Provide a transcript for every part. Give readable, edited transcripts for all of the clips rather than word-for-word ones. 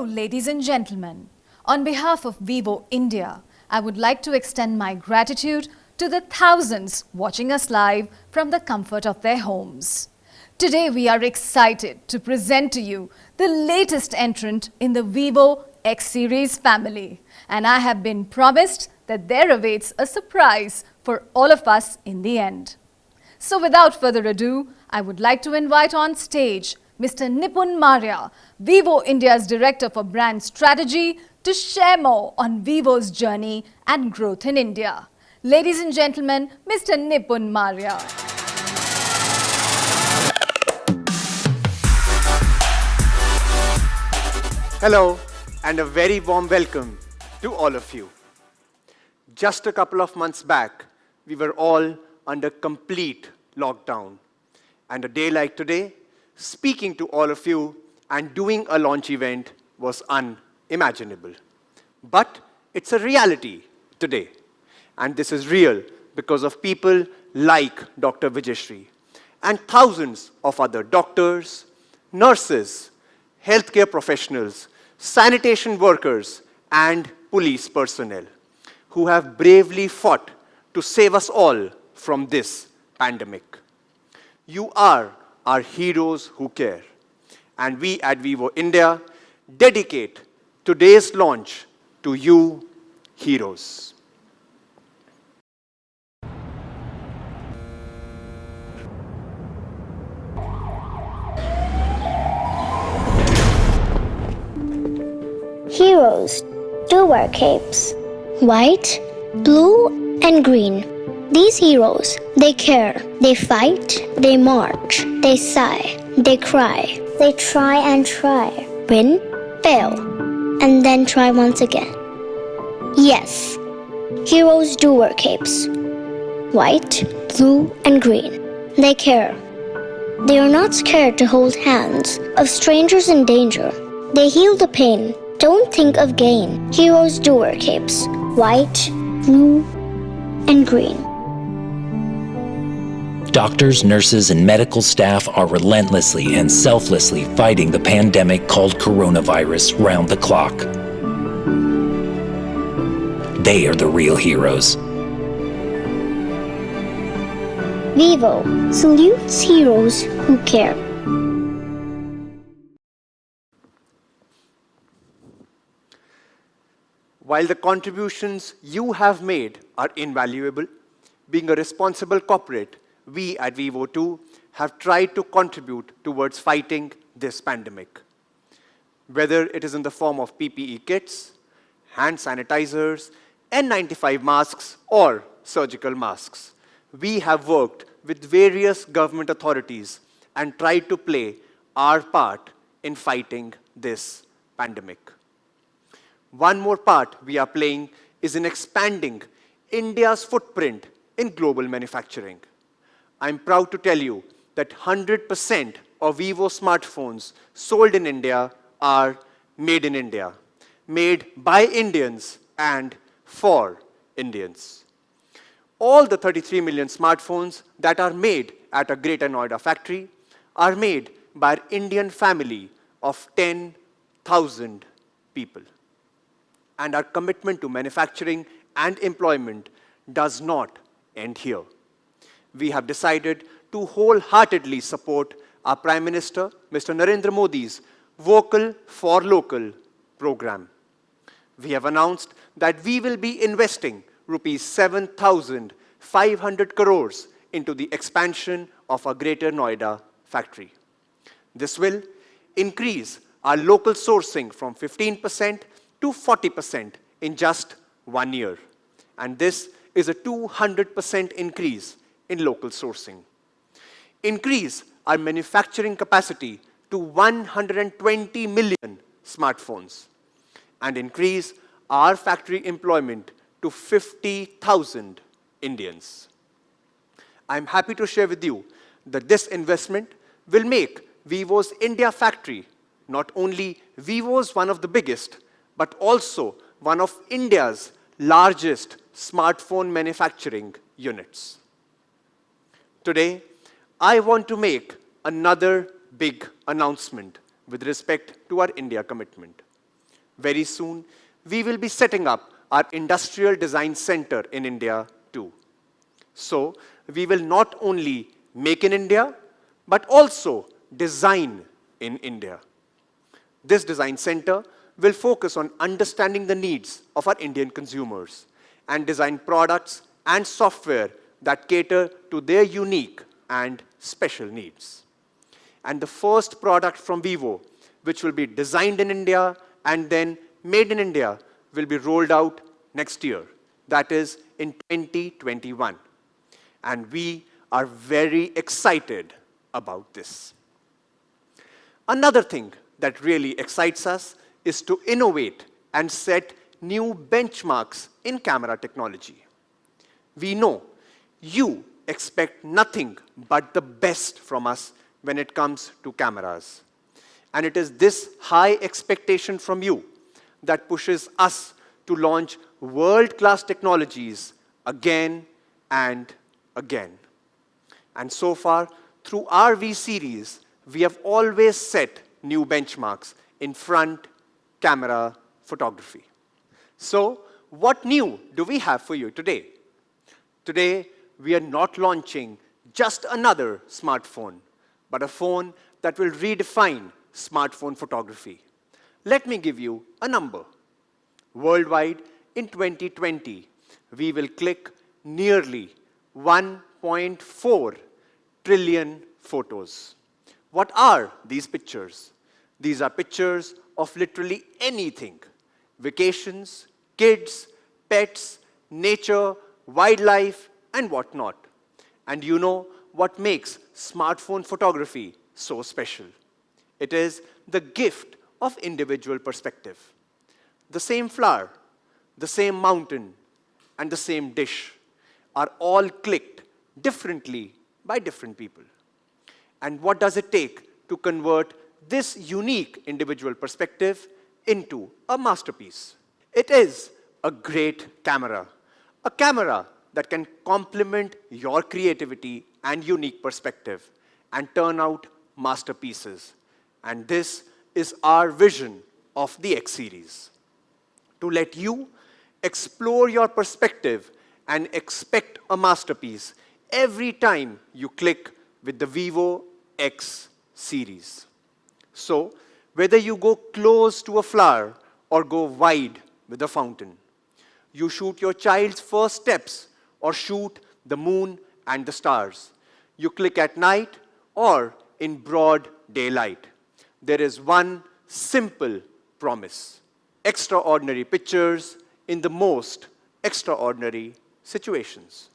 Hello, ladies and gentlemen. On behalf of Vivo India, I would like to extend my gratitude to the thousands watching us live from the comfort of their homes. Today, we are excited to present to you the latest entrant in the Vivo X series family. And I have been promised that there awaits a surprise for all of us in the end. So without further ado, I would like to invite on stage Mr. Nipun Maurya, Vivo India's Director for Brand Strategy, to share more on Vivo's journey and growth in India. Ladies and gentlemen, Mr. Nipun Maurya. Hello, and a very warm welcome to all of you. Just a couple of months back, we were all under complete lockdown. And a day like today, speaking to all of you and doing a launch event was unimaginable. But it's a reality today. And this is real because of people like Dr. Vijayashree and thousands of other doctors, nurses, healthcare professionals, sanitation workers, and police personnel who have bravely fought to save us all from this pandemic. You are our heroes who care. And we at Vivo India dedicate today's launch to you, heroes. Heroes do wear capes. White, blue, and green. These heroes, they care, they fight, they march, they sigh, they cry. They try and try. Win, fail, and then try once again. Yes, heroes do wear capes. White, blue, and green. They care. They are not scared to hold hands of strangers in danger. They heal the pain. Don't think of gain. Heroes do wear capes. White, blue, and green. Doctors, nurses, and medical staff are relentlessly and selflessly fighting the pandemic called coronavirus round the clock. They are the real heroes. Vivo salutes heroes who care. While the contributions you have made are invaluable, being a responsible corporate, we at Vivo too have tried to contribute towards fighting this pandemic. Whether it is in the form of PPE kits, hand sanitizers, N95 masks, or surgical masks, we have worked with various government authorities and tried to play our part in fighting this pandemic. One more part we are playing is in expanding India's footprint in global manufacturing. I'm proud to tell you that 100% of Vivo smartphones sold in India are made in India, made by Indians and for Indians. All the 33 million smartphones that are made at a Greater Noida factory are made by an Indian family of 10,000 people. And our commitment to manufacturing and employment does not end here. We have decided to wholeheartedly support our Prime Minister, Mr. Narendra Modi's Vocal for Local program. We have announced that we will be investing rupees 7,500 crores into the expansion of our Greater Noida factory. This will increase our local sourcing from 15% to 40% in just 1 year. And this is a 200% increase in local sourcing. Increase our manufacturing capacity to 120 million smartphones. And increase our factory employment to 50,000 Indians. I'm happy to share with you that this investment will make Vivo's India factory not only Vivo's one of the biggest, but also one of India's largest smartphone manufacturing units. Today, I want to make another big announcement with respect to our India commitment. very soon, we will be setting up our Industrial Design Center in India too. So, we will not only make in India, but also design in India. This design center will focus on understanding the needs of our Indian consumers and design products and software that cater to their unique and special needs. And the first product from Vivo, which will be designed in India and then made in India, will be rolled out next year, that is in 2021. And we are very excited about this. Another thing that really excites us is to innovate and set new benchmarks in camera technology. We know you expect nothing but the best from us when it comes to cameras. And it is this high expectation from you that pushes us to launch world-class technologies again and again. And so far, through our V series, we have always set new benchmarks in front camera photography. So, what new do we have for you today? Today, we are not launching just another smartphone, but a phone that will redefine smartphone photography. Let me give you a number. Worldwide, in 2020, we will click nearly 1.4 trillion photos. What are these pictures? These are pictures of literally anything. Vacations, kids, pets, nature, wildlife, and whatnot. And you know what makes smartphone photography so special? It is the gift of individual perspective. The same flower, the same mountain, and the same dish are all clicked differently by different people. And what does it take to convert this unique individual perspective into a masterpiece? It is a great camera. A camera that can complement your creativity and unique perspective and turn out masterpieces. And this is our vision of the X series. To let you explore your perspective and expect a masterpiece every time you click with the Vivo X series. So, whether you go close to a flower or go wide with a fountain, you shoot your child's first steps or shoot the moon and the stars, you click at night or in broad daylight, there is one simple promise: extraordinary pictures in the most extraordinary situations.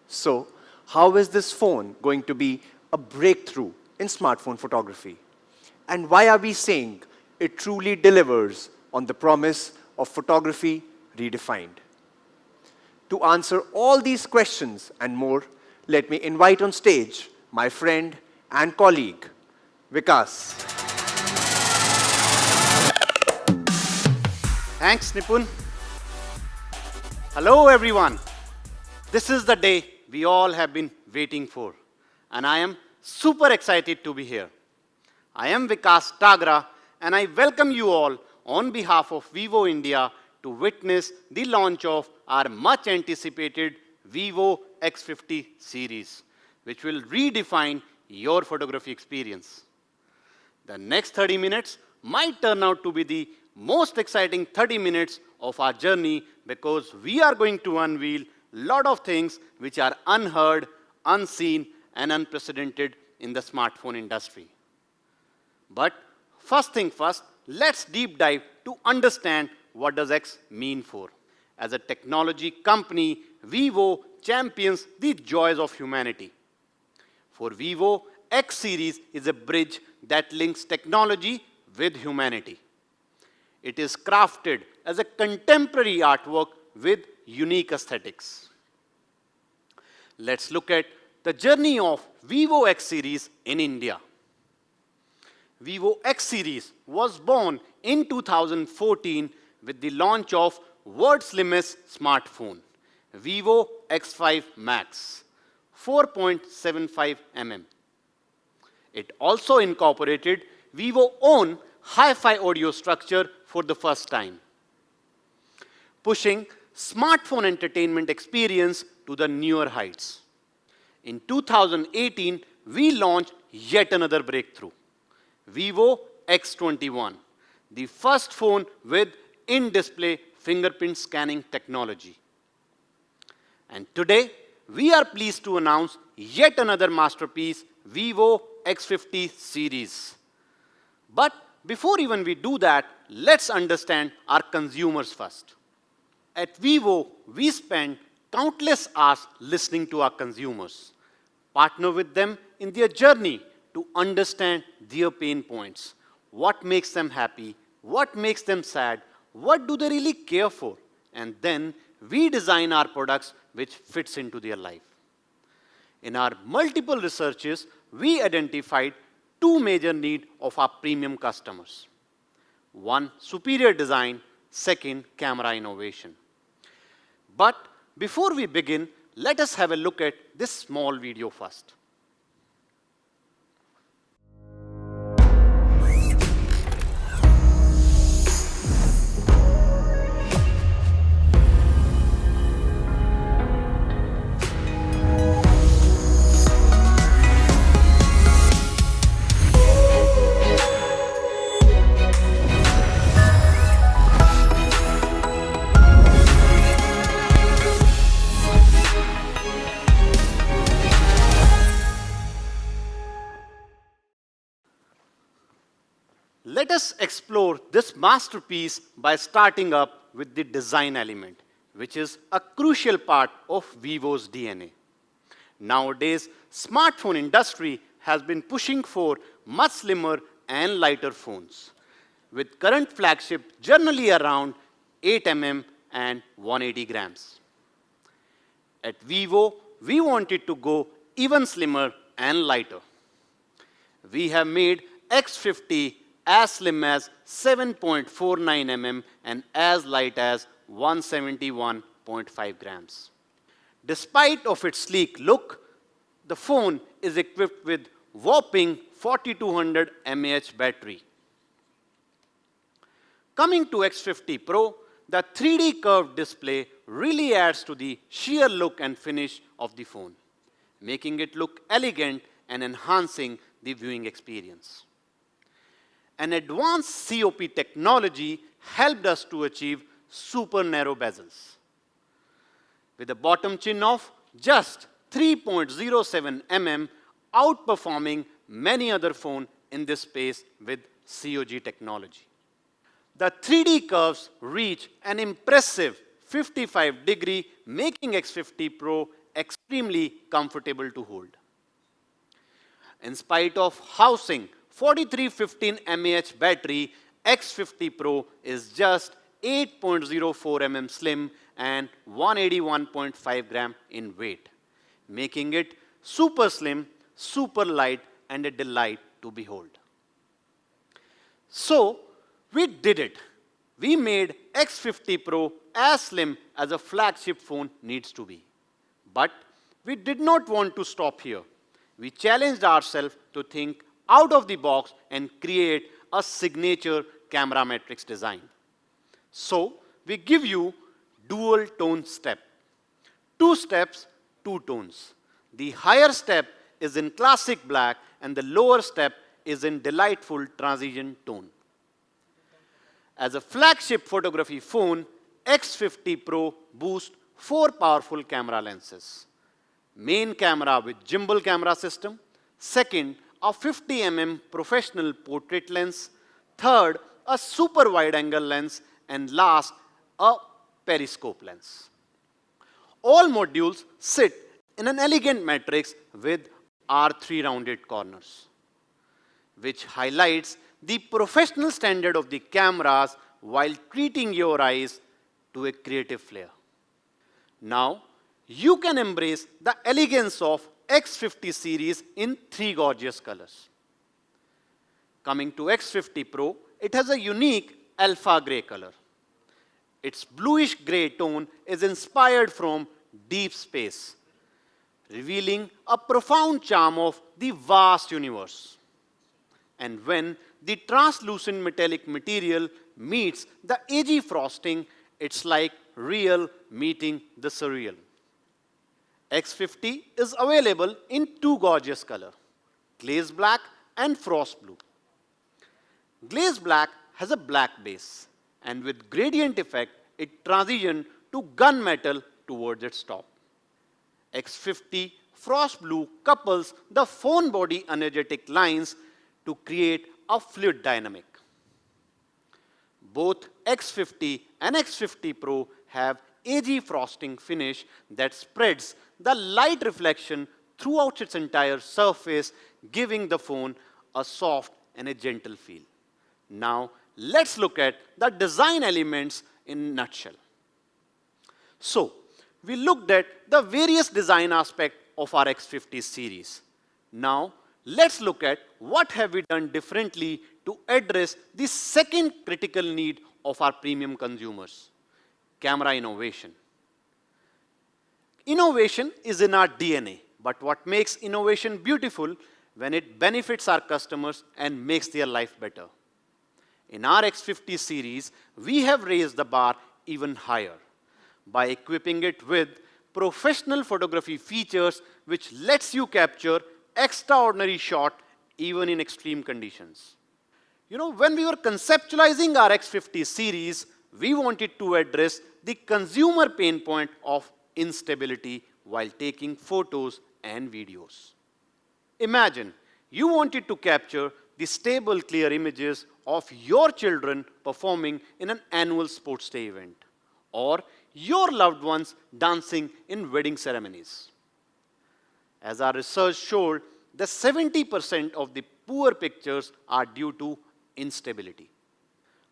So, how is this phone going to be a breakthrough in smartphone photography? And why are we saying it truly delivers on the promise of photography redefined? To answer all these questions and more, let me invite on stage my friend and colleague, Vikas. Thanks, Nipun. Hello, everyone. This is the day we all have been waiting for, and I am super excited to be here. I am Vikas Tagra, and I welcome you all on behalf of Vivo India to witness the launch of our much-anticipated Vivo X50 series, which will redefine your photography experience. The next 30 minutes might turn out to be the most exciting 30 minutes of our journey because we are going to unveil a lot of things which are unheard, unseen, and unprecedented in the smartphone industry. But first thing first, let's deep dive to understand what does X mean for. As a technology company, Vivo champions the joys of humanity. For Vivo, X series is a bridge that links technology with humanity. It is crafted as a contemporary artwork with unique aesthetics. Let's look at the journey of Vivo X series in India. Vivo X series was born in 2014 with the launch of world's slimmest smartphone, Vivo X5 Max, 4.75 mm. It also incorporated Vivo's own hi-fi audio structure for the first time, pushing smartphone entertainment experience to the newer heights. In 2018, we launched yet another breakthrough, Vivo X21, the first phone with in-display fingerprint scanning technology. And today, we are pleased to announce yet another masterpiece, Vivo X50 series. But before even we do that, let's understand our consumers first. At Vivo, we spend countless hours listening to our consumers, partner with them in their journey to understand their pain points. What makes them happy? What makes them sad? What do they really care for? And then we design our products which fits into their life. In our multiple researches, we identified two major needs of our premium customers. One, superior design. Second, camera innovation. But before we begin, let us have a look at this small video first. Let us explore this masterpiece by starting up with the design element, which is a crucial part of Vivo's DNA. Nowadays, smartphone industry has been pushing for much slimmer and lighter phones, with current flagship generally around 8 mm and 180 grams. At Vivo, we wanted to go even slimmer and lighter. We have made X50 as slim as 7.49 mm and as light as 171.5 grams. Despite of its sleek look, the phone is equipped with whopping 4200 mAh battery. Coming to X50 Pro, the 3D curved display really adds to the sheer look and finish of the phone, making it look elegant and enhancing the viewing experience. An advanced COP technology helped us to achieve super narrow bezels, with a bottom chin of just 3.07 mm, outperforming many other phones in this space with COG technology. The 3D curves reach an impressive 55-degree, making X50 Pro extremely comfortable to hold. In spite of housing 4315 mAh battery, X50 Pro is just 8.04 mm slim and 181.5 gram in weight, making it super slim, super light, and a delight to behold. So, we did it. We made X50 Pro as slim as a flagship phone needs to be. But we did not want to stop here. We challenged ourselves to think out of the box and create a signature camera matrix design. So, we give you dual tone step. 2 steps, 2 tones. The higher step is in classic black and the lower step is in delightful transition tone. As a flagship photography phone, X50 Pro boasts 4 powerful camera lenses. Main camera with gimbal camera system. Second, a 50 mm professional portrait lens. Third, a super wide angle lens. And last, a periscope lens. All modules sit in an elegant matrix with R3 rounded corners, which highlights the professional standard of the cameras while treating your eyes to a creative flair. Now, you can embrace the elegance of X50 series in 3 gorgeous colors. Coming to X50 Pro, it has a unique alpha gray color. Its bluish gray tone is inspired from deep space, revealing a profound charm of the vast universe. And when the translucent metallic material meets the AG frosting, it's like real meeting the surreal. X50 is available in two gorgeous colors, glaze black and frost blue. Glaze black has a black base, and with gradient effect, it transitions to gunmetal towards its top. X50 frost blue couples the phone body energetic lines to create a fluid dynamic. Both X50 and X50 Pro have AG frosting finish that spreads the light reflection throughout its entire surface, giving the phone a soft and a gentle feel. Now, let's look at the design elements in a nutshell. So, we looked at the various design aspects of our X50 series. Now, let's look at what have we done differently to address the second critical need of our premium consumers, camera innovation. Innovation is in our DNA, but what makes innovation beautiful when it benefits our customers and makes their life better. In our X50 series, we have raised the bar even higher by equipping it with professional photography features which lets you capture extraordinary shot even in extreme conditions. When we were conceptualizing our X50 series, we wanted to address the consumer pain point of instability while taking photos and videos. Imagine you wanted to capture the stable, clear images of your children performing in an annual sports day event, or your loved ones dancing in wedding ceremonies. As our research showed, that 70% of the poor pictures are due to instability.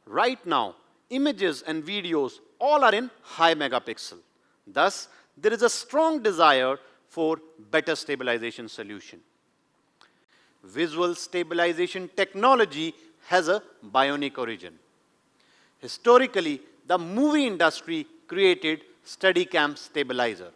Right now, images and videos all are in high megapixel. Thus, there is a strong desire for better stabilization solution. Visual stabilization technology has a bionic origin. Historically, the movie industry created Steadicam stabilizer,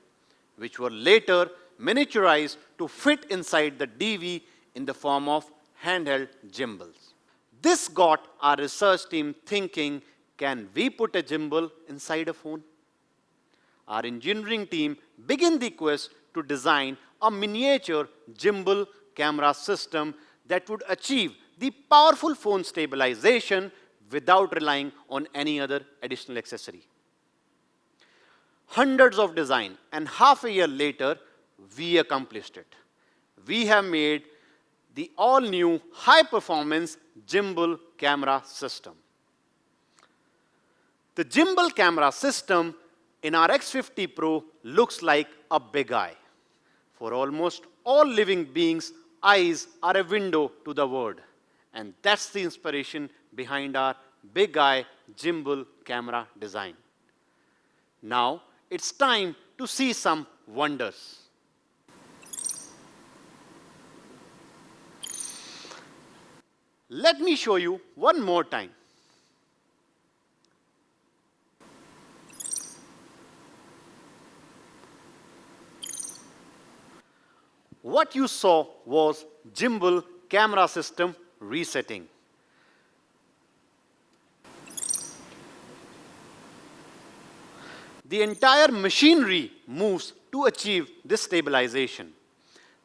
which were later miniaturized to fit inside the DV in the form of handheld gimbals. This got our research team thinking, can we put a gimbal inside a phone? Our engineering team began the quest to design a miniature gimbal camera system that would achieve the powerful phone stabilization without relying on any other additional accessory. Hundreds of design, and half a year later, we accomplished it. We have made the all-new high-performance gimbal camera system. The gimbal camera system in our X50 Pro looks like a big eye. For almost all living beings, eyes are a window to the world. And that's the inspiration behind our big eye gimbal camera design. Now, it's time to see some wonders. Let me show you one more time. What you saw was gimbal camera system resetting. The entire machinery moves to achieve this stabilization.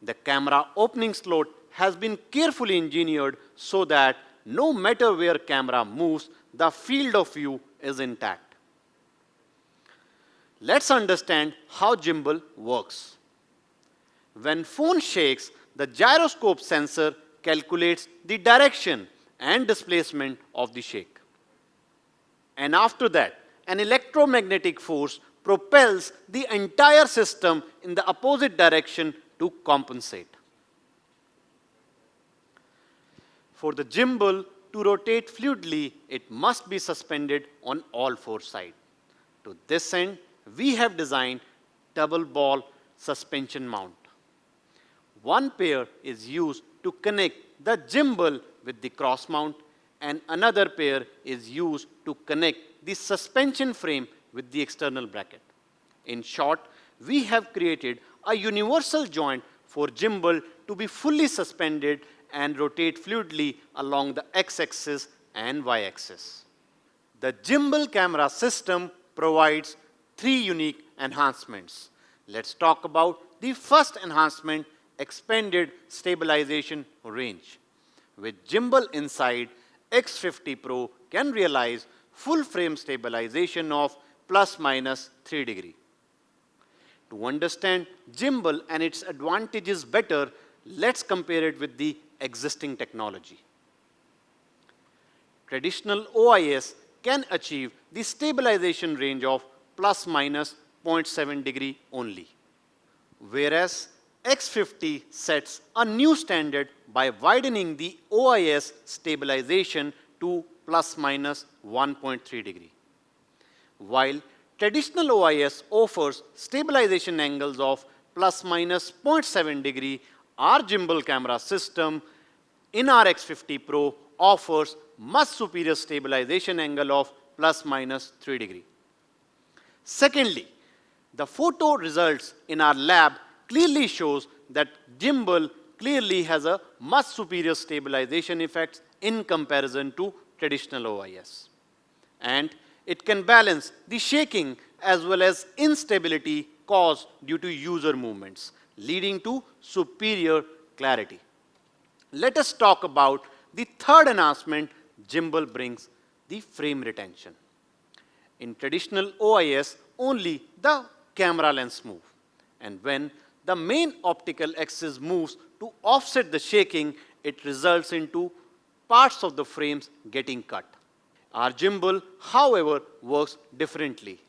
The camera opening slot has been carefully engineered so that no matter where camera moves, the field of view is intact. Let's understand how gimbal works. When phone shakes, the gyroscope sensor calculates the direction and displacement of the shake. And after that, an electromagnetic force propels the entire system in the opposite direction to compensate. For the gimbal to rotate fluidly, it must be suspended on all four sides. To this end, we have designed double ball suspension mount. One pair is used to connect the gimbal with the cross mount, and another pair is used to connect the suspension frame with the external bracket. In short, we have created a universal joint for gimbal to be fully suspended and rotate fluidly along the x-axis and y-axis. the gimbal camera system provides 3 unique enhancements. Let's talk about the first enhancement, expanded stabilization range. With gimbal inside, X50 Pro can realize full frame stabilization of plus minus 3 degree. To understand gimbal and its advantages better, let's compare it with the existing technology. Traditional OIS can achieve the stabilization range of plus minus 0.7 degree only, whereas X50 sets a new standard by widening the OIS stabilization to plus minus 1.3 degree. While traditional OIS offers stabilization angles of plus minus 0.7 degree, our gimbal camera system in our X50 Pro offers much superior stabilization angle of plus minus 3 degree. Secondly, the photo results in our lab clearly shows that gimbal clearly has a much superior stabilization effects in comparison to traditional OIS. And it can balance the shaking as well as instability caused due to user movements, leading to superior clarity. Let us talk about the third enhancement gimbal brings, the frame retention. In traditional OIS, only the camera lens moves. And when the main optical axis moves to offset the shaking, it results into parts of the frames getting cut. Our gimbal, however, works differently.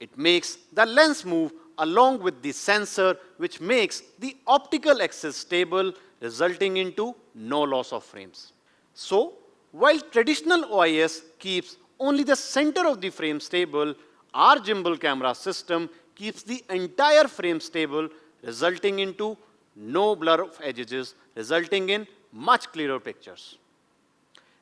It makes the lens move along with the sensor, which makes the optical axis stable, resulting into no loss of frames. So, while traditional OIS keeps only the center of the frame stable, our gimbal camera system keeps the entire frame stable, resulting into no blur of edges, resulting in much clearer pictures.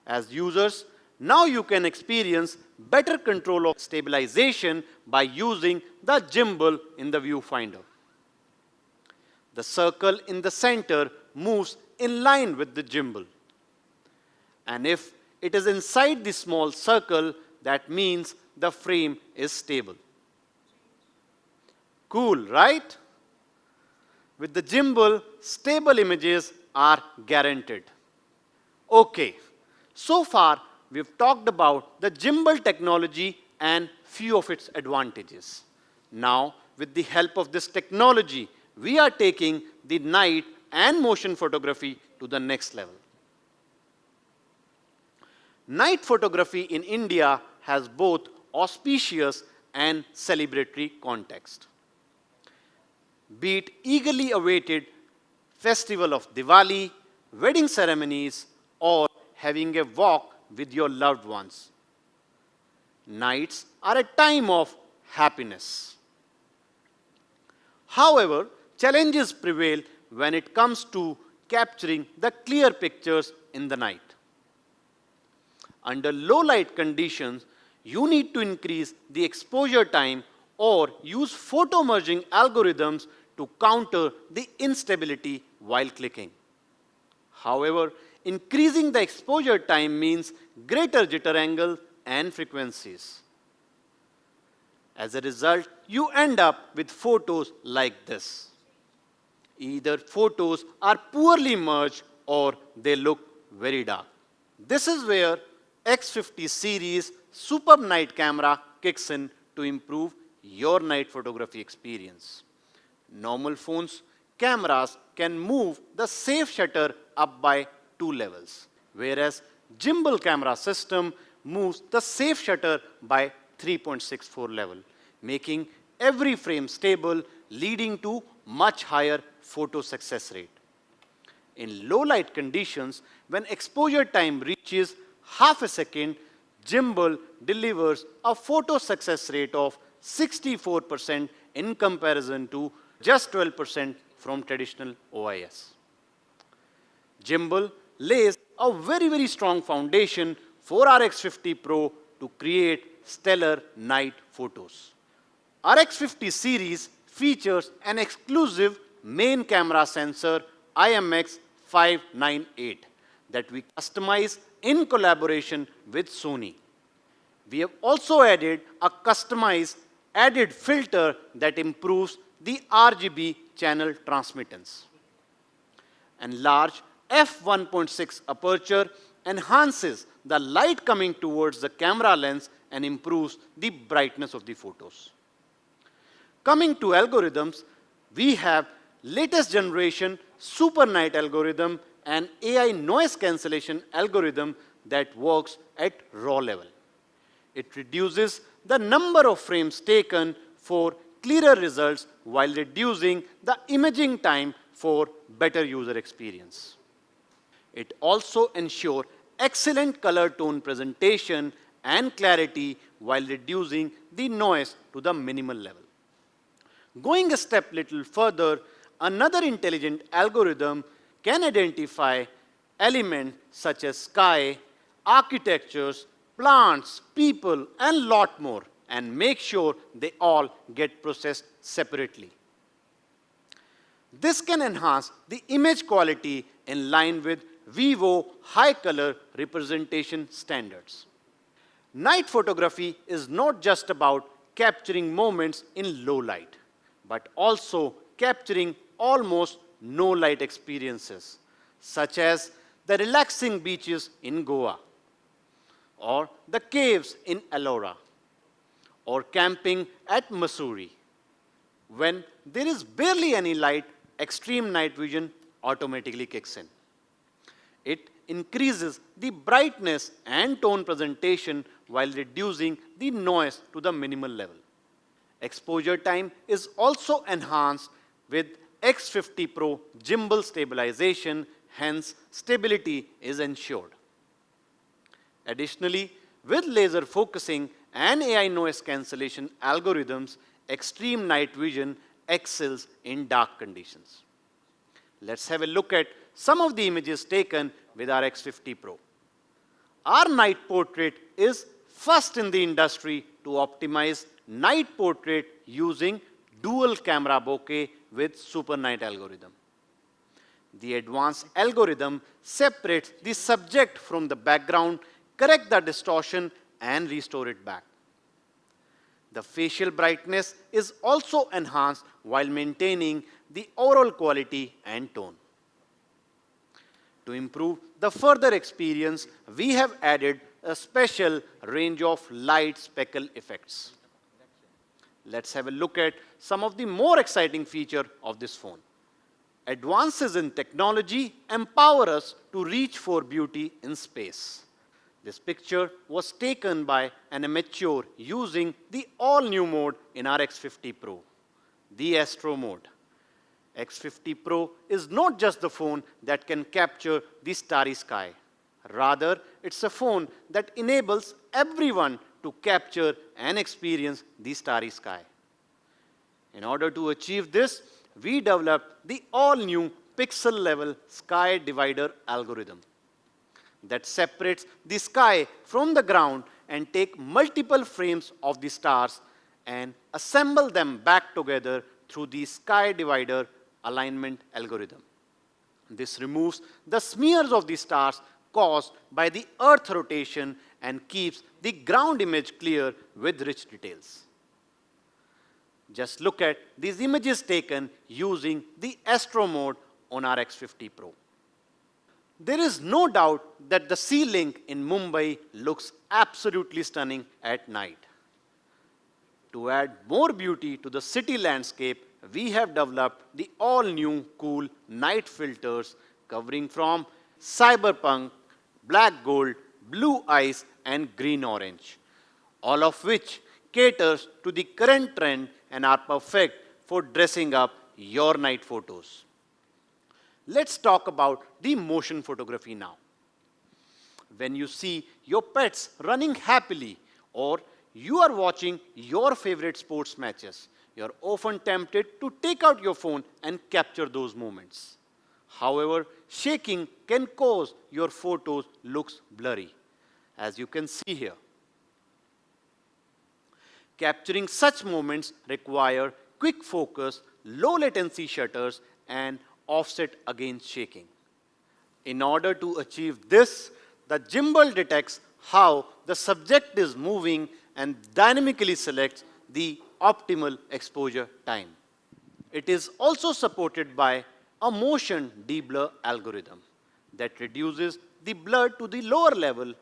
As users, now you can experience better control of stabilization by using the gimbal in the viewfinder. The circle in the center moves in line with the gimbal. And if it is inside the small circle, that means the frame is stable. Cool, right? With the gimbal, stable images are guaranteed. Okay, so far we've talked about the gimbal technology and few of its advantages. Now, with the help of this technology, we are taking the night and motion photography to the next level. Night photography in India has both auspicious and celebratory context. Be it eagerly awaited festival of Diwali, wedding ceremonies, or having a walk with your loved ones. Nights are a time of happiness. However, challenges prevail when it comes to capturing the clear pictures in the night. Under low light conditions, you need to increase the exposure time or use photo merging algorithms to counter the instability while clicking. However, increasing the exposure time means greater jitter angle and frequencies. As a result, you end up with photos like this. Either photos are poorly merged or they look very dark. This is where X50 series superb night camera kicks in to improve your night photography experience. Normal phones, cameras can move the safe shutter up by 2 levels, whereas gimbal camera system moves the safe shutter by 3.64 level, making every frame stable, leading to much higher photo success rate. In low light conditions, when exposure time reaches half a second, gimbal delivers a photo success rate of 64% in comparison to just 12% from traditional OIS. Gimbal lays a very strong foundation for our X50 Pro to create stellar night photos. Our X50 series features an exclusive main camera sensor IMX598 that we customize in collaboration with Sony. We have also added a customized added filter that improves the RGB channel transmittance. And large f1.6 aperture enhances the light coming towards the camera lens and improves the brightness of the photos. Coming to algorithms, we have latest generation super night algorithm and AI noise cancellation algorithm that works at raw level. It reduces the number of frames taken for clearer results while reducing the imaging time for better user experience. It also ensures excellent color tone presentation and clarity while reducing the noise to the minimal level. Going a step little further, another intelligent algorithm can identify elements such as sky, architectures, plants, people, and lot more, and make sure they all get processed separately. This can enhance the image quality in line with Vivo high color representation standards. Night photography is not just about capturing moments in low light, but also capturing almost no light experiences, such as the relaxing beaches in Goa, or the caves in Ellora, or camping at Mussoorie. When there is barely any light, extreme night vision automatically kicks in. It increases the brightness and tone presentation while reducing the noise to the minimal level. Exposure time is also enhanced with X50 Pro gimbal stabilization, hence stability is ensured. Additionally, with laser focusing and AI noise cancellation algorithms, extreme night vision excels in dark conditions. Let's have a look at some of the images taken with our X50 Pro. Our night portrait is first in the industry to optimize night portrait using dual camera bokeh with super night algorithm. The advanced algorithm separates the subject from the background, correct the distortion, and restore it back. The facial brightness is also enhanced while maintaining the overall quality and tone. To improve the further experience, we have added a special range of light speckle effects. Let's have a look at some of the more exciting features of this phone. Advances in technology empower us to reach for beauty in space. This picture was taken by an amateur using the all-new mode in our X50 Pro, the Astro mode. X50 Pro is not just the phone that can capture the starry sky. Rather, it's a phone that enables everyone to capture and experience the starry sky. In order to achieve this, we developed the all-new pixel-level sky divider algorithm that separates the sky from the ground and take multiple frames of the stars and assemble them back together through the sky divider alignment algorithm. This removes the smears of the stars caused by the Earth rotation and keeps the ground image clear with rich details. Just look at these images taken using the Astro mode on our X50 Pro. There is no doubt that the sea link in Mumbai looks absolutely stunning at night. To add more beauty to the city landscape, we have developed the all-new cool night filters covering from cyberpunk, black gold, blue ice, and green orange, all of which caters to the current trend and are perfect for dressing up your night photos. Let's talk about the motion photography now. When you see your pets running happily or you are watching your favorite sports matches, you're often tempted to take out your phone and capture those moments. However, shaking can cause your photos looks blurry, as you can see here. Capturing such moments require quick focus, low latency shutters, and offset against shaking. In order to achieve this, the gimbal detects how the subject is moving and dynamically selects the optimal exposure time. It is also supported by a motion deblur algorithm that reduces the blur to the lower level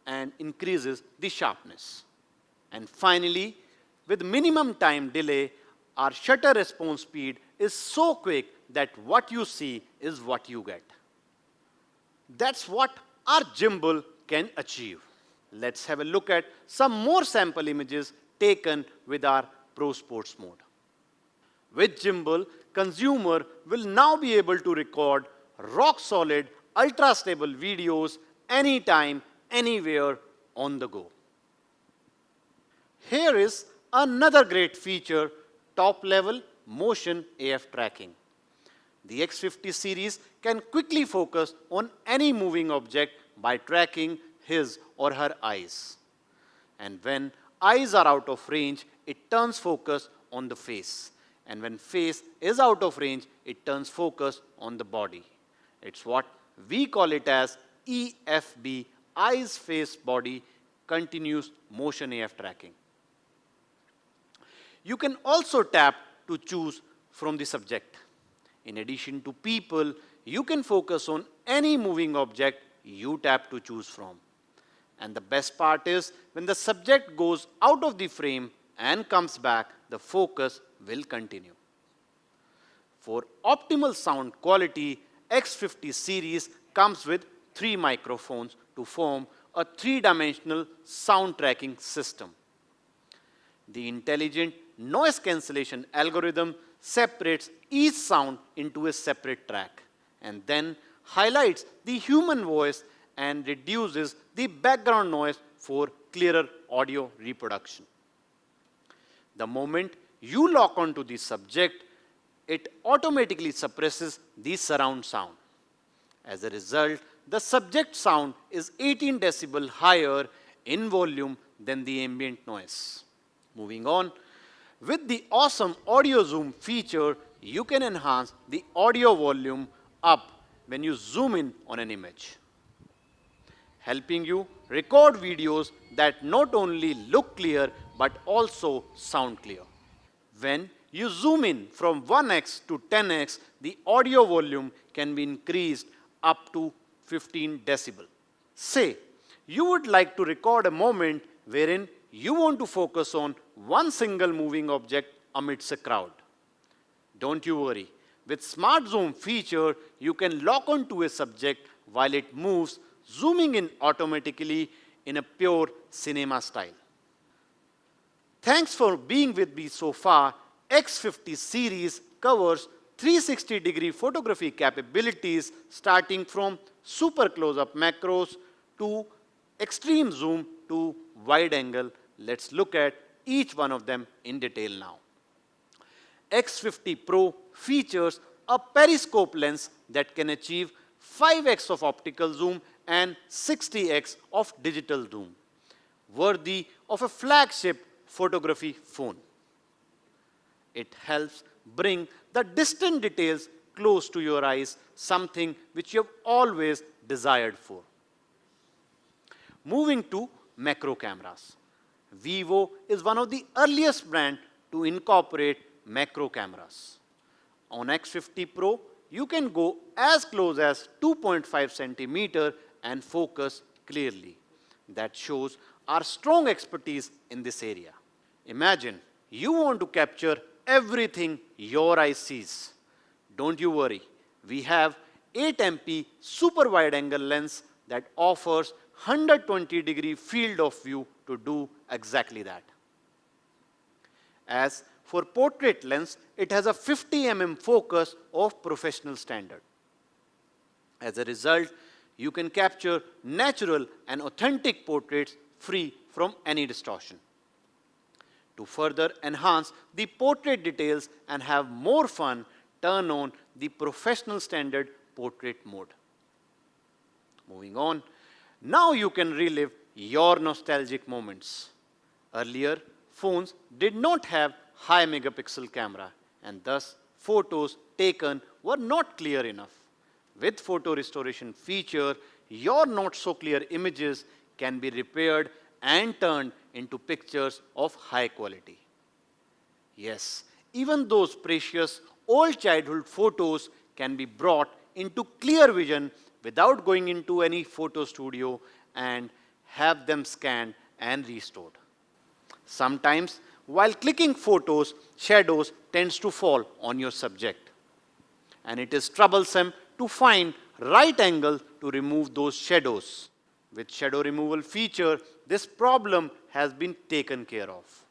and increases the sharpness. And finally, with minimum time delay, our shutter response speed is so quick that what you see is what you get. That's what our gimbal can achieve. Let's have a look at some more sample images taken with our Pro Sports mode. With gimbal, consumer will now be able to record rock-solid, ultra-stable videos anytime, anywhere, on the go. Here is another great feature, top-level motion AF tracking. The X50 series can quickly focus on any moving object by tracking his or her eyes. And when eyes are out of range, it turns focus on the face. And when face is out of range, it turns focus on the body. It's what we call it as EFB, eyes, face, body, continuous motion AF tracking. You can also tap to choose from the subject. In addition to people, you can focus on any moving object you tap to choose from. And the best part is, when the subject goes out of the frame and comes back, the focus will continue. For optimal sound quality, X50 series comes with 3 microphones to form a 3-dimensional sound tracking system. The intelligent noise cancellation algorithm separates each sound into a separate track and then highlights the human voice and reduces the background noise for clearer audio reproduction. The moment you lock onto the subject, it automatically suppresses the surround sound. As a result, the subject sound is 18 decibel higher in volume than the ambient noise. Moving on, with the awesome audio zoom feature, you can enhance the audio volume up when you zoom in on an image, helping you record videos that not only look clear but also sound clear. When you zoom in from 1x to 10x, the audio volume can be increased up to 15 decibel. Say, you would like to record a moment wherein you want to focus on one single moving object amidst a crowd. Don't you worry. With Smart Zoom feature, you can lock onto a subject while it moves, zooming in automatically in a pure cinema style. Thanks for being with me so far. X50 series covers 360-degree photography capabilities starting from super close-up macros to extreme zoom to wide angle. Let's look at each one of them in detail now. X50 Pro features a periscope lens that can achieve 5x of optical zoom and 60x of digital zoom, worthy of a flagship photography phone. It helps bring the distant details close to your eyes, something which you have always desired for. Moving to macro cameras. Vivo is one of the earliest brands to incorporate macro cameras. On X50 Pro, you can go as close as 2.5 centimeter and focus clearly. That shows our strong expertise in this area. Imagine you want to capture everything your eye sees. Don't you worry. We have 8 MP super wide angle lens that offers 120-degree field of view to do exactly that. As for portrait lens, it has a 50 mm focus of professional standard. As a result, you can capture natural and authentic portraits free from any distortion. To further enhance the portrait details and have more fun, turn on the professional standard portrait mode. Moving on, now you can relive your nostalgic moments. Earlier, phones did not have high megapixel camera and thus photos taken were not clear enough. With photo restoration feature, your not so clear images can be repaired and turned into pictures of high quality. Yes, even those precious old childhood photos can be brought into clear vision without going into any photo studio and have them scanned and restored. Sometimes, while clicking photos, shadows tends to fall on your subject. And it is troublesome to find right angle to remove those shadows. With shadow removal feature, this problem has been taken care of.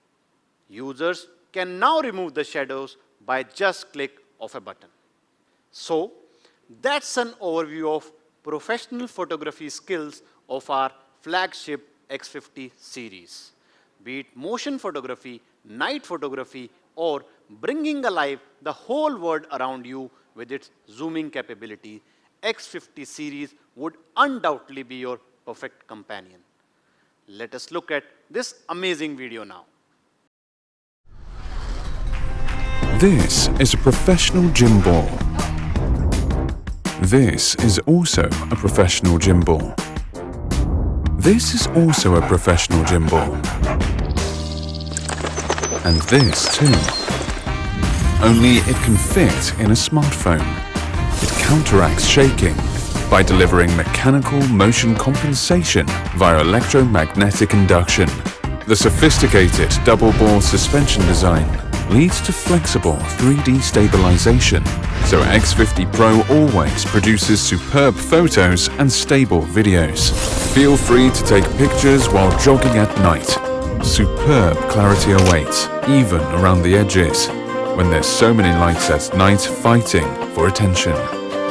Users can now remove the shadows by just click of a button. So, that's an overview of professional photography skills of our flagship X50 series. Be it motion photography, night photography, or bringing alive the whole world around you with its zooming capability, X50 series would undoubtedly be your perfect companion. Let us look at this amazing video now. This is a professional gimbal. This is also a professional gimbal. This is also a professional gimbal. And this too. Only it can fit in a smartphone. It counteracts shaking by delivering mechanical motion compensation via electromagnetic induction. The sophisticated double-ball suspension design leads to flexible 3D stabilization, so X50 Pro always produces superb photos and stable videos. Feel free to take pictures while jogging at night. Superb clarity awaits, even around the edges, when there's so many lights at night fighting for attention.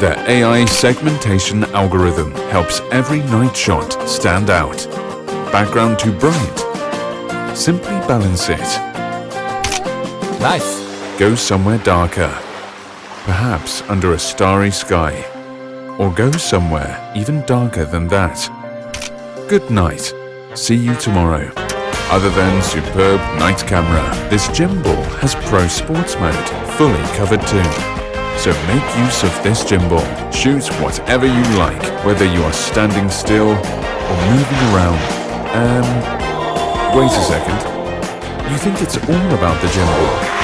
Their AI segmentation algorithm helps every night shot stand out. Background too bright? Simply balance it. Nice. Go somewhere darker, perhaps under a starry sky, or go somewhere even darker than that. Good night. See you tomorrow. Other than superb night camera, this gimbal has Pro Sports mode fully covered too. So make use of this gimbal. Shoot whatever you like, whether you are standing still or moving around. Wait a second. You think it's all about the gimbal?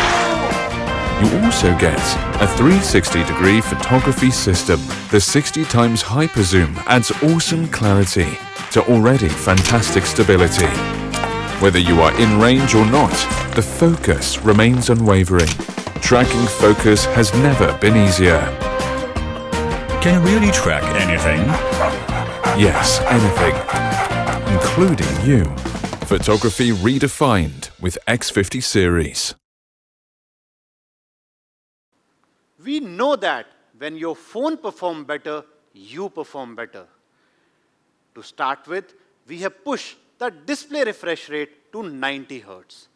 You also get a 360-degree photography system. The 60 times hyper zoom adds awesome clarity to already fantastic stability. Whether you are in range or not, the focus remains unwavering. Tracking focus has never been easier. Can you really track anything? Yes, anything, including you. Photography redefined with X50 series. We know that when your phone performs better, you perform better. To start with, we have pushed the display refresh rate to 90 Hz.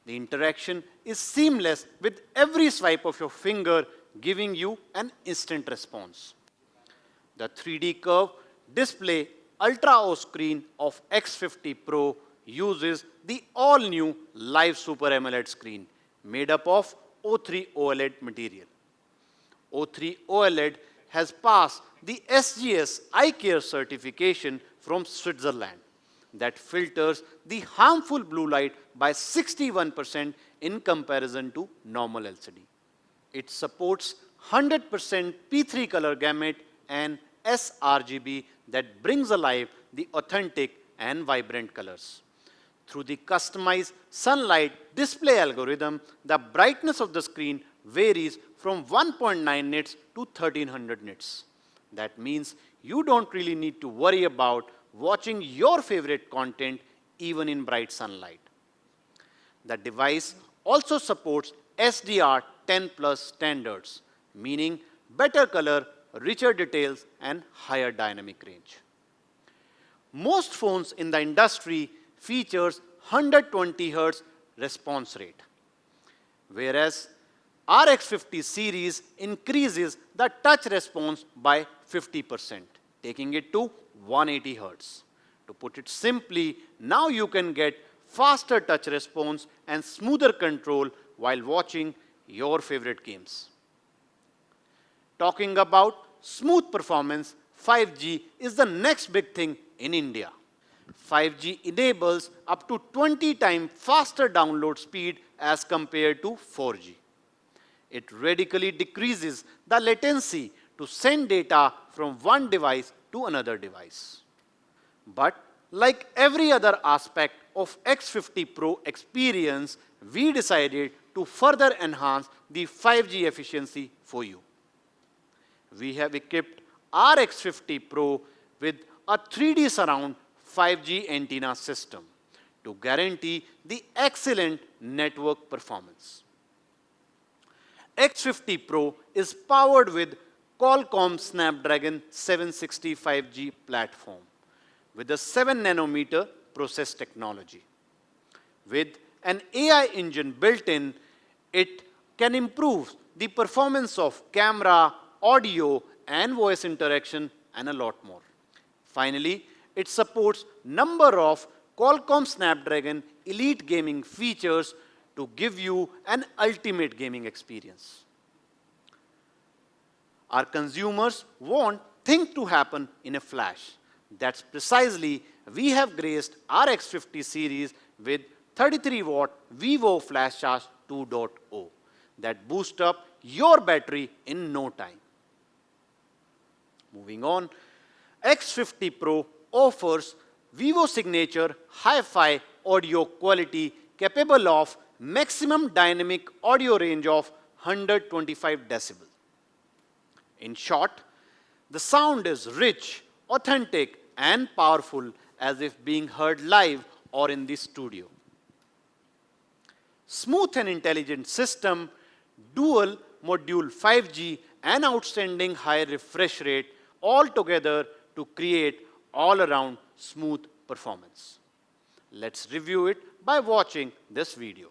The interaction is seamless with every swipe of your finger, giving you an instant response. The 3D curve display Ultra O screen of X50 Pro uses the all-new Live Super AMOLED screen made up of O3 OLED material. O3 OLED has passed the SGS Eye Care certification from Switzerland that filters the harmful blue light by 61% in comparison to normal LCD. It supports 100% P3 color gamut and sRGB that brings alive the authentic and vibrant colors. Through the customized sunlight display algorithm, the brightness of the screen varies from 1.9 nits to 1300 nits. That means you don't really need to worry about watching your favorite content even in bright sunlight. The device also supports SDR10+ standards, meaning better color, richer details, and higher dynamic range. Most phones in the industry features 120 Hz response rate, whereas our X50 series increases the touch response by 50%, taking it to 180 Hz. To put it simply, now you can get faster touch response and smoother control while watching your favorite games. Talking about smooth performance, 5G is the next big thing in India. 5G enables up to 20 times faster download speed as compared to 4G. It radically decreases the latency to send data from one device to another device. But like every other aspect of X50 Pro experience, we decided to further enhance the 5G efficiency for you. We have equipped our X50 Pro with a 3D surround 5G antenna system to guarantee the excellent network performance. X50 Pro is powered with Qualcomm Snapdragon 760 5G platform with a 7 nanometer process technology. With an AI engine built in, it can improve the performance of camera, audio, and voice interaction, and a lot more. Finally, it supports number of Qualcomm Snapdragon Elite gaming features to give you an ultimate gaming experience. Our consumers want things to happen in a flash. That's precisely we have graced our X50 series with 33-watt Vivo Flash Charge 2.0 that boosts up your battery in no time. Moving on, X50 Pro offers Vivo signature hi-fi audio quality capable of maximum dynamic audio range of 125 decibels. In short, the sound is rich, authentic, and powerful as if being heard live or in the studio. Smooth and intelligent system, dual module 5G, and outstanding high refresh rate all together to create all-around smooth performance. Let's review it by watching this video.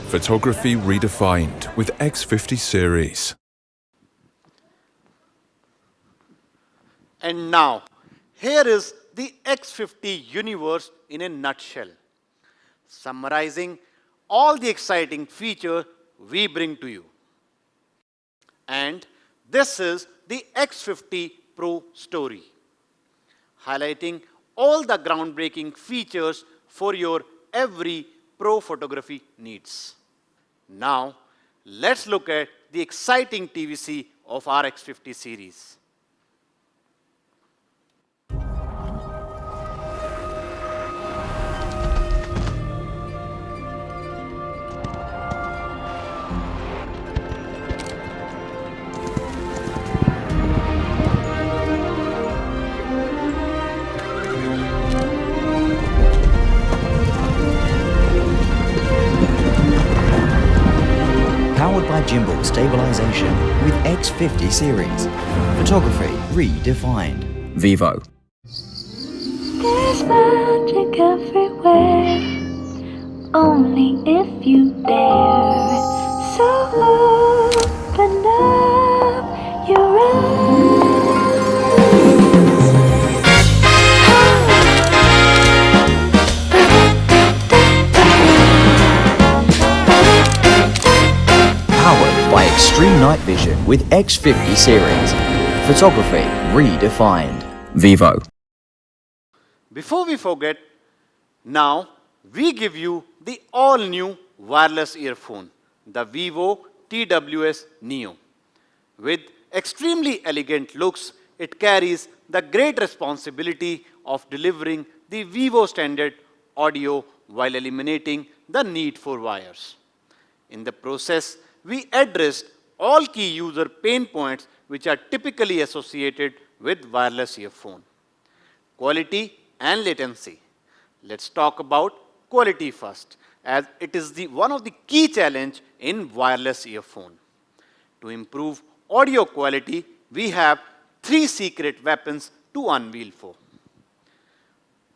Photography redefined with X50 series. And now, here is the X50 universe in a nutshell, summarizing all the exciting features we bring to you. And this is the X50 Pro story, highlighting all the groundbreaking features for your every pro photography needs. Now, let's look at the exciting TVC of our X50 series. Powered by Gimbal stabilization with X50 series. Photography redefined. Vivo. There's magic everywhere, only if you dare. So open up your eyes. Powered by extreme night vision with X50 series. Photography redefined. Vivo. Before we forget, now we give you the all-new wireless earphone, the Vivo TWS Neo. With extremely elegant looks, it carries the great responsibility of delivering the Vivo standard audio while eliminating the need for wires. In the process, we addressed all key user pain points which are typically associated with wireless earphone. Quality and latency. Let's talk about quality first, as it is one of the key challenge in wireless earphone. To improve audio quality, we have 3 secret weapons to unveil for.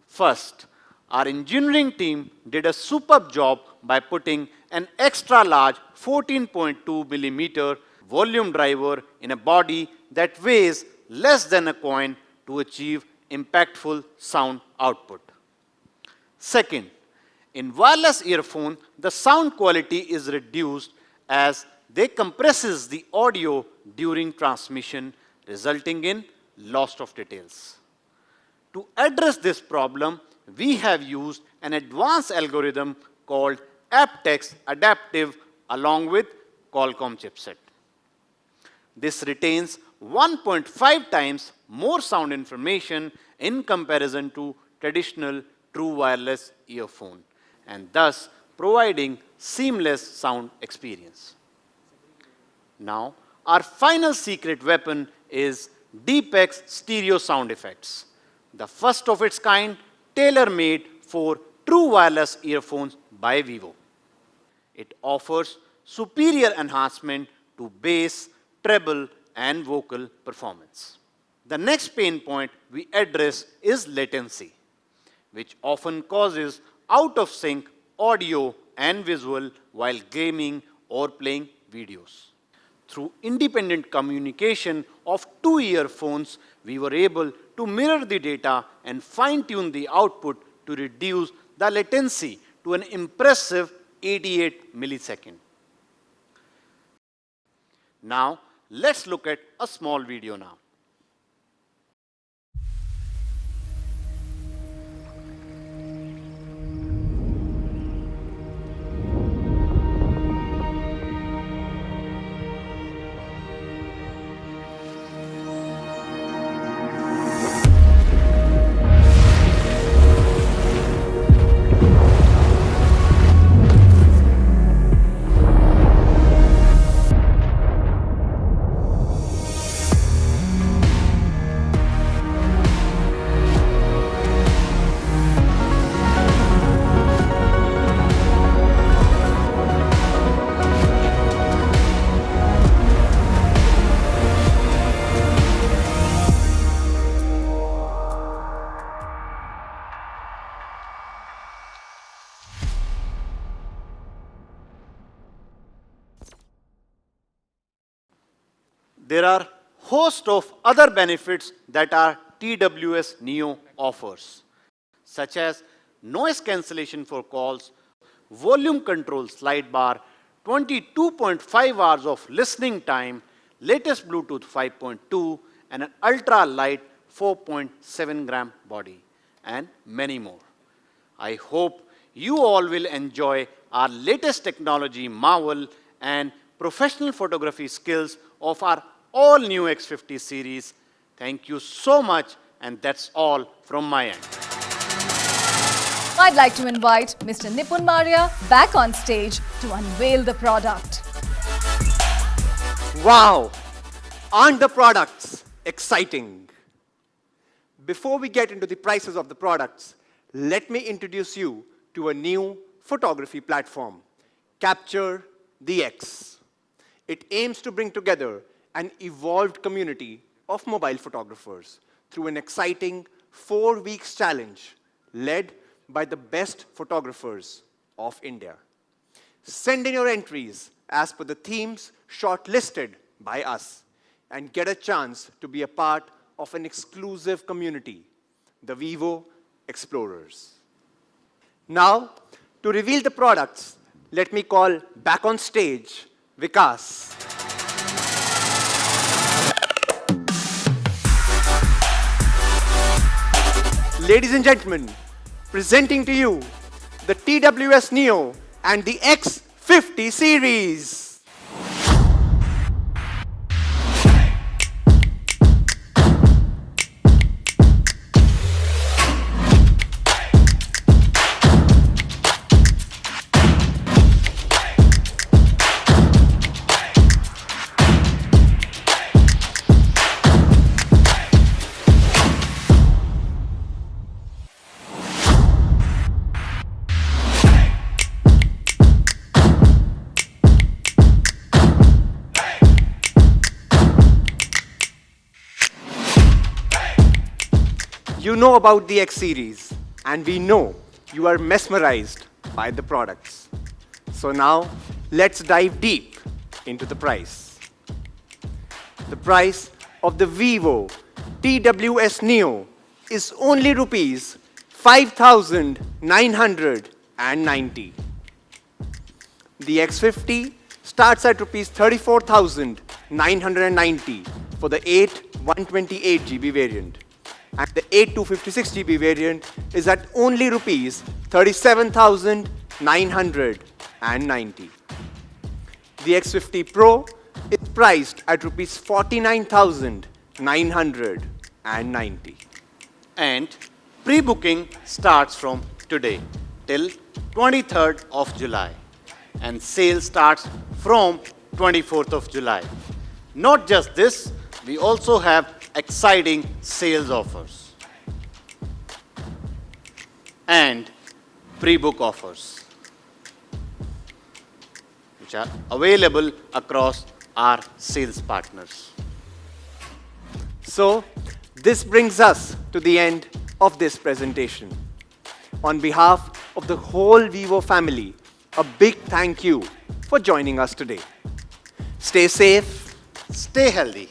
First, our engineering team did a superb job by putting an extra large 14.2 millimeter volume driver in a body that weighs less than a coin to achieve impactful sound output. Second, in wireless earphone, the sound quality is reduced as they compresses the audio during transmission, resulting in loss of details. To address this problem, we have used an advanced algorithm called aptX Adaptive along with Qualcomm chipset. This retains 1.5 times more sound information in comparison to traditional true wireless earphone, and thus providing seamless sound experience. Now, our final secret weapon is DeepX stereo sound effects, the first of its kind tailor-made for true wireless earphones by Vivo. It offers superior enhancement to bass, treble, and vocal performance. The next pain point we address is latency, which often causes out-of-sync audio and visual while gaming or playing videos. Through independent communication of 2 earphones, we were able to mirror the data and fine-tune the output to reduce the latency to an impressive 88 milliseconds. Now, let's look at a small video now. There are host of other benefits that our TWS Neo offers, such as noise cancellation for calls, volume control slide bar, 22.5 hours of listening time, latest Bluetooth 5.2, and an ultra-light 4.7 gram body, and many more. I hope you all will enjoy our latest technology marvel and professional photography skills of our all new X50 series. Thank you so much, and that's all from my end. I'd like to invite Mr. Nipun Maria back on stage to unveil the product. Wow! Aren't the products exciting? Before we get into the prices of the products, let me introduce you to a new photography platform, Capture the X. It aims to bring together an evolved community of mobile photographers through an exciting 4-week challenge led by the best photographers of India. Send in your entries as per the themes shortlisted by us and get a chance to be a part of an exclusive community, the Vivo Explorers. Now, to reveal the products, let me call back on stage Vikas. Ladies and gentlemen, presenting to you the TWS Neo and the X50 series. You know about the X series, and we know you are mesmerized by the products. So now, let's dive deep into the price. The price of the Vivo TWS Neo is only rupees 5,990. The X50 starts at rupees 34,990 for the 8 128GB variant, and the 8 256GB variant is at only rupees 37,990. The X50 Pro is priced at rupees 49,990. And pre-booking starts from today till 23rd of July. And sale starts from 24th of July. Not just this, we also have exciting sales offers and pre-book offers, which are available across our sales partners. So, this brings us to the end of this presentation. On behalf of the whole Vivo family, a big thank you for joining us today. Stay safe, Stay healthy.